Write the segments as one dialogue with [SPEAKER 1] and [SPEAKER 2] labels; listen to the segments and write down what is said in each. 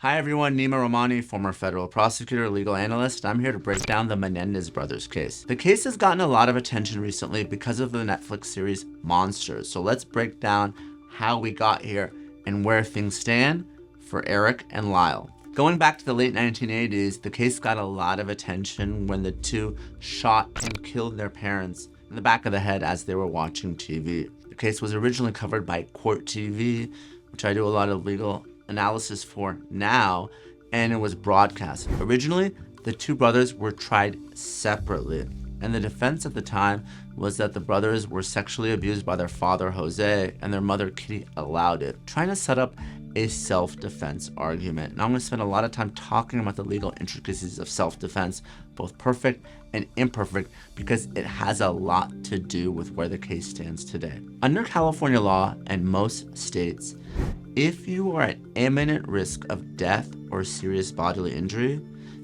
[SPEAKER 1] Hi everyone, Neama Rahmani, former federal prosecutor, legal analyst. I'm here to break down the Menendez Brothers case. The case has gotten a lot of attention recently because of the Netflix series Monsters. So let's break down how we got here and where things stand for Erik and Lyle. Going back to the late 1980s, the case got a lot of attention when the two shot and killed their parents in the back of the head as they were watching TV. The case was originally covered by Court TV, which I do a lot of legal analysis for now, and it was broadcast. Originally, the two brothers were tried separately, and the defense at the time was that the brothers were sexually abused by their father, Jose, and their mother, Kitty, allowed it, trying to set up a self-defense argument. Now I'm going to spend a lot of time talking about the legal intricacies of self-defense, both perfect and imperfect, because it has a lot to do with where the case stands today. Under California law and most states, if you are at imminent risk of death or serious bodily injury,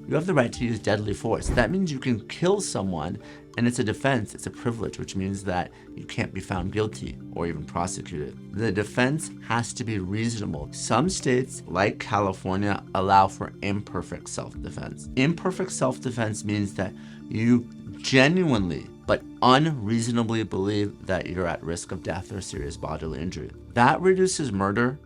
[SPEAKER 1] you have the right to use deadly force. That means you can kill someone, and it's a defense, it's a privilege, which means that you can't be found guilty or even prosecuted. The defense has to be reasonable. Some states, like California, allow for imperfect self-defense. Imperfect self-defense means that you genuinely but unreasonably believe that you're at risk of death or serious bodily injury. That reduces murder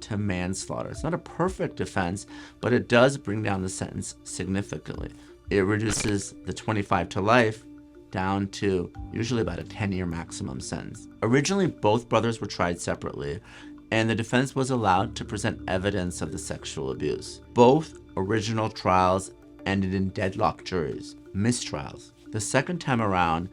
[SPEAKER 1] to manslaughter. It's not a perfect defense, but it does bring down the sentence significantly. It reduces the 25 to life down to usually about a 10-year maximum sentence. Originally, both brothers were tried separately, and the defense was allowed to present evidence of the sexual abuse. Both original trials ended in deadlock juries, mistrials. The second time around,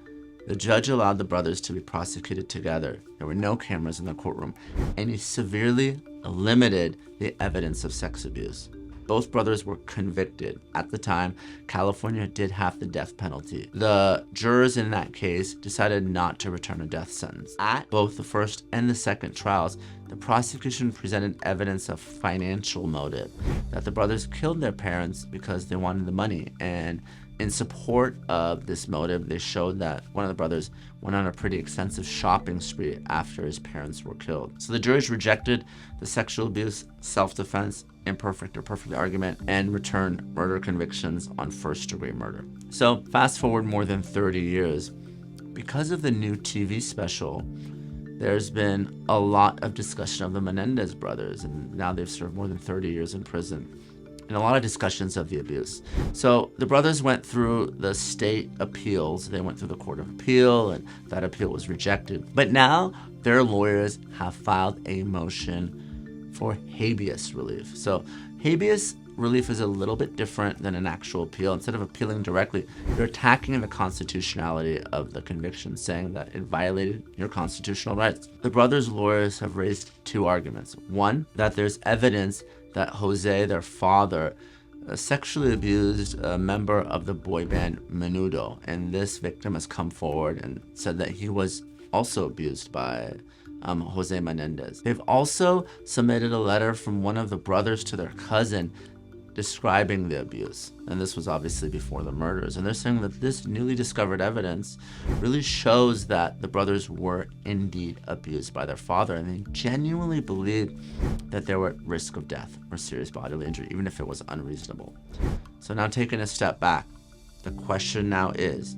[SPEAKER 1] the judge allowed the brothers to be prosecuted together. There were no cameras in the courtroom, and he severely limited the evidence of sex abuse. Both brothers were convicted. At the time, California did have the death penalty. The jurors in that case decided not to return a death sentence. At both the first and the second trials, the prosecution presented evidence of financial motive, that the brothers killed their parents because they wanted the money, and in support of this motive, they showed that one of the brothers went on a pretty extensive shopping spree after his parents were killed. So the juries rejected the sexual abuse, self-defense, imperfect or perfect argument, and returned murder convictions on first-degree murder. So fast forward more than 30 years. Because of the new TV special, there's been a lot of discussion of the Menendez brothers, and now they've served more than 30 years in prison, and a lot of discussions of the abuse. So the brothers went through the state appeals. They went through the Court of Appeal, and that appeal was rejected. But now their lawyers have filed a motion for habeas relief. So habeas relief is a little bit different than an actual appeal. Instead of appealing directly, you're attacking the constitutionality of the conviction, saying that it violated your constitutional rights. The brothers' lawyers have raised two arguments. One, that there's evidence that Jose, their father, sexually abused a member of the boy band Menudo, and this victim has come forward and said that he was also abused by Jose Menendez. They've also submitted a letter from one of the brothers to their cousin describing the abuse, and this was obviously before the murders, and they're saying that this newly discovered evidence really shows that the brothers were indeed abused by their father, and they genuinely believe that they were at risk of death or serious bodily injury, even if it was unreasonable. So now, taking a step back, the question now is,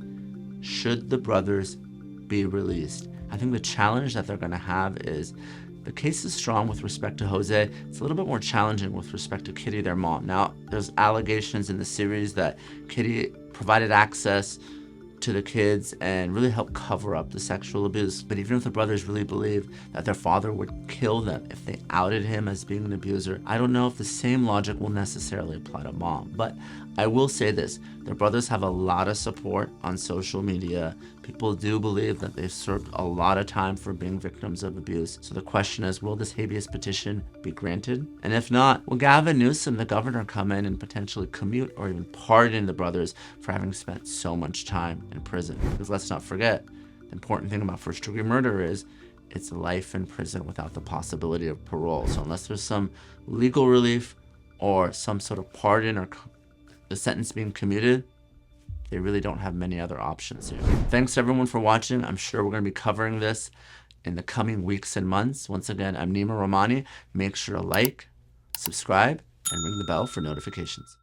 [SPEAKER 1] should the brothers be released? I think the challenge that they're going to have is, the case is strong with respect to Jose. It's a little bit more challenging with respect to Kitty, their mom. Now, there's allegations in the series that Kitty provided access to the kids and really helped cover up the sexual abuse. But even if the brothers really believe that their father would kill them if they outed him as being an abuser, I don't know if the same logic will necessarily apply to mom. But I will say this, their brothers have a lot of support on social media. People do believe that they've served a lot of time for being victims of abuse. So the question is, will this habeas petition be granted? And if not, will Gavin Newsom, the governor, come in and potentially commute or even pardon the brothers for having spent so much time in prison? Because let's not forget, the important thing about first-degree murder is it's life in prison without the possibility of parole. So unless there's some legal relief or some sort of pardon or the sentence being commuted, they really don't have many other options here. Thanks everyone for watching. I'm sure we're going to be covering this in the coming weeks and months. Once again, I'm Neama Rahmani. Make sure to like, subscribe, and ring the bell for notifications.